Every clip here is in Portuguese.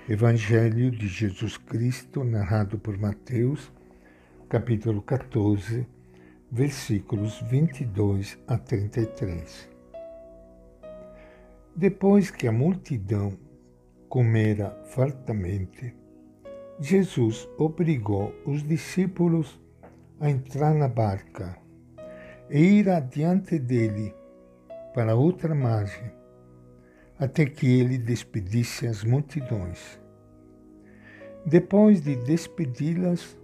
Evangelho de Jesus Cristo, narrado por Mateus, capítulo 14, versículos 22 a 33. Depois que a multidão comera fartamente, Jesus obrigou os discípulos a entrar na barca e ir adiante dele para outra margem, até que ele despedisse as multidões. Depois de despedi-las,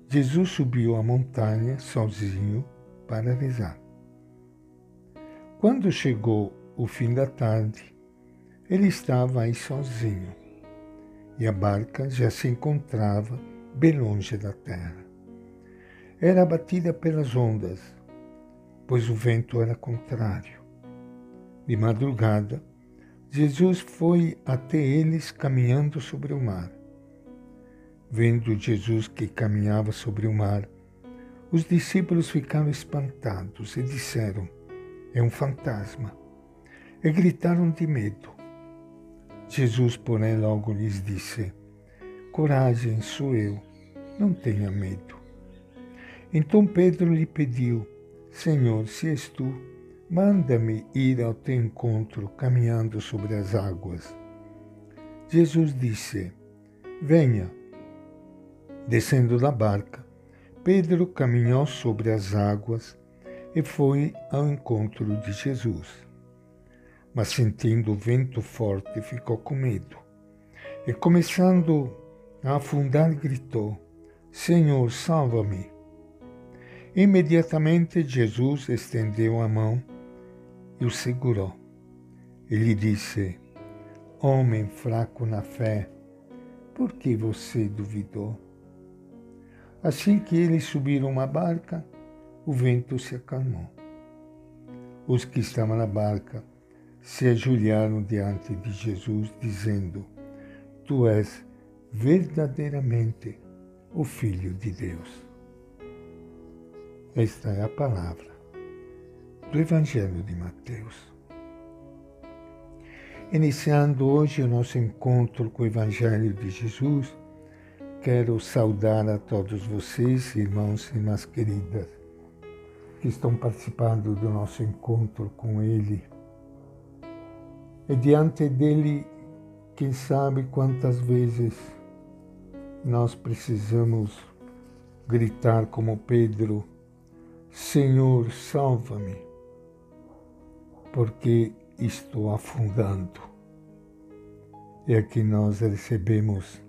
Jesus subiu a montanha sozinho para rezar. Quando chegou o fim da tarde, ele estava aí sozinho, e a barca já se encontrava bem longe da terra. Era batida pelas ondas, pois o vento era contrário. De madrugada, Jesus foi até eles caminhando sobre o mar. Vendo Jesus que caminhava sobre o mar, os discípulos ficaram espantados e disseram: "É um fantasma", e gritaram de medo. Jesus, porém, logo lhes disse: "Coragem, sou eu, não tenha medo." Então Pedro lhe pediu: "Senhor, se és tu, manda-me ir ao teu encontro caminhando sobre as águas." Jesus disse: "Venha." Descendo da barca, Pedro caminhou sobre as águas e foi ao encontro de Jesus. Mas sentindo o vento forte, ficou com medo. E começando a afundar, gritou: "Senhor, salva-me." Imediatamente Jesus estendeu a mão e o segurou. Ele disse: "Homem fraco na fé, por que você duvidou?" Assim que eles subiram uma barca, o vento se acalmou. Os que estavam na barca se ajoelharam diante de Jesus, dizendo: "Tu és verdadeiramente o Filho de Deus." Esta é a palavra do Evangelho de Mateus. Iniciando hoje o nosso encontro com o Evangelho de Jesus, quero saudar a todos vocês, irmãos e irmãs queridas, que estão participando do nosso encontro com Ele. E diante dele, quem sabe quantas vezes nós precisamos gritar como Pedro: "Senhor, salva-me, porque estou afundando." E aqui nós recebemos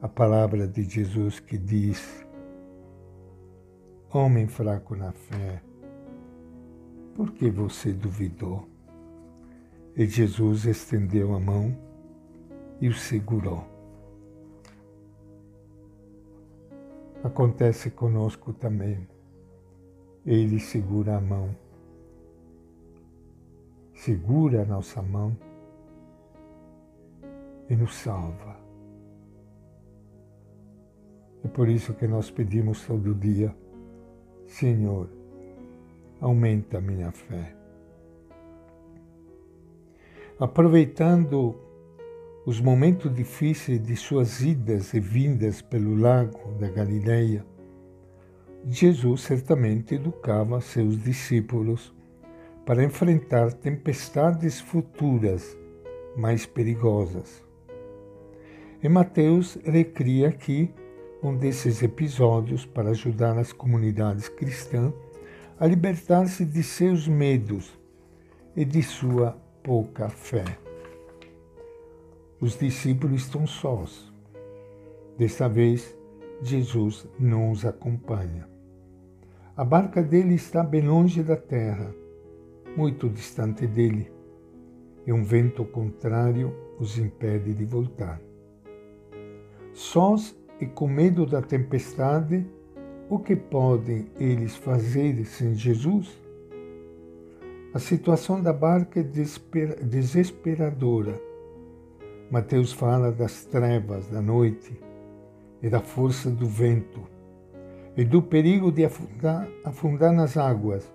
a palavra de Jesus que diz: "Homem fraco na fé, por que você duvidou?" E Jesus estendeu a mão e o segurou. Acontece conosco também. Ele segura a mão, segura a nossa mão e nos salva. É por isso que nós pedimos todo dia: "Senhor, aumenta a minha fé." Aproveitando os momentos difíceis de suas idas e vindas pelo lago da Galileia, Jesus certamente educava seus discípulos para enfrentar tempestades futuras mais perigosas. E Mateus recria aqui um desses episódios para ajudar as comunidades cristãs a libertar-se de seus medos e de sua pouca fé. Os discípulos estão sós. Desta vez, Jesus não os acompanha. A barca dele está bem longe da terra, muito distante dele, e um vento contrário os impede de voltar. Sós e com medo da tempestade, o que podem eles fazer sem Jesus? A situação da barca é desesperadora. Mateus fala das trevas da noite e da força do vento e do perigo de afundar nas águas.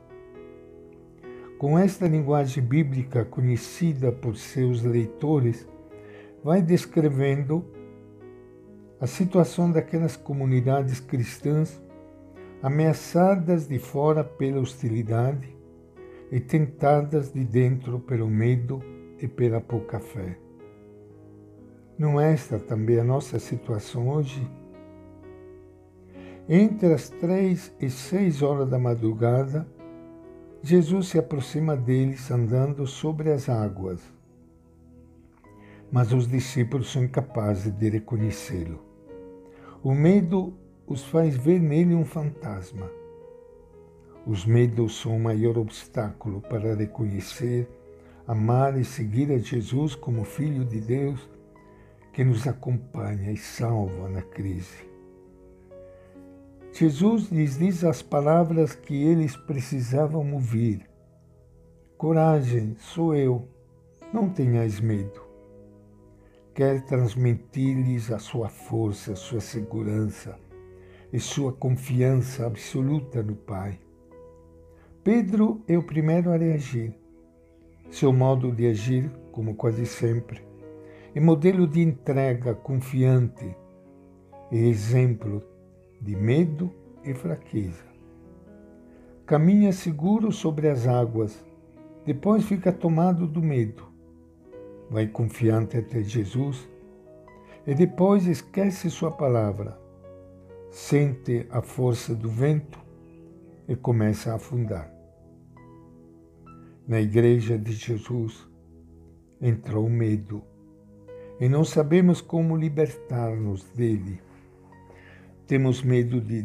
Com esta linguagem bíblica conhecida por seus leitores, vai descrevendo a situação daquelas comunidades cristãs ameaçadas de fora pela hostilidade e tentadas de dentro pelo medo e pela pouca fé. Não é esta também a nossa situação hoje? Entre as 3 e 6 horas da madrugada, Jesus se aproxima deles andando sobre as águas. Mas os discípulos são incapazes de reconhecê-lo. O medo os faz ver nele um fantasma. Os medos são o maior obstáculo para reconhecer, amar e seguir a Jesus como Filho de Deus que nos acompanha e salva na crise. Jesus lhes diz as palavras que eles precisavam ouvir. Coragem, sou eu, não tenhais medo. Quer transmitir-lhes a sua força, sua segurança e sua confiança absoluta no Pai. Pedro é o primeiro a reagir. Seu modo de agir, como quase sempre, é modelo de entrega confiante e exemplo de medo e fraqueza. Caminha seguro sobre as águas, depois fica tomado do medo. Vai confiante até Jesus e depois esquece sua palavra, sente a força do vento e começa a afundar. Na igreja de Jesus entrou o medo e não sabemos como libertar-nos dele. Temos medo de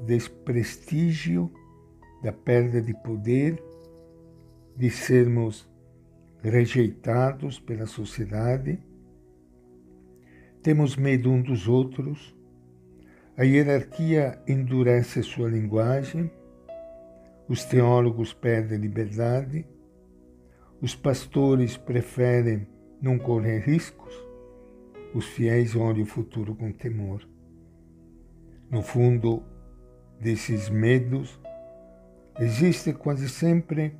desprestígio, da perda de poder, de sermos rejeitados pela sociedade. Temos medo uns dos outros. A hierarquia endurece sua linguagem. Os teólogos perdem liberdade. Os pastores preferem não correr riscos. Os fiéis olham o futuro com temor. No fundo desses medos, existe quase sempre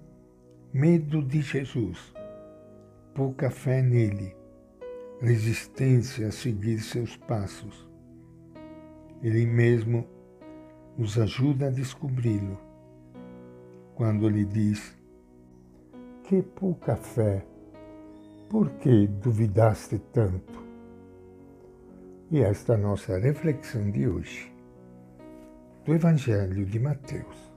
medo de Jesus, pouca fé nele, resistência a seguir seus passos. Ele mesmo nos ajuda a descobri-lo, quando ele diz: que pouca fé, por que duvidaste tanto? E esta é a nossa reflexão de hoje, do Evangelho de Mateus.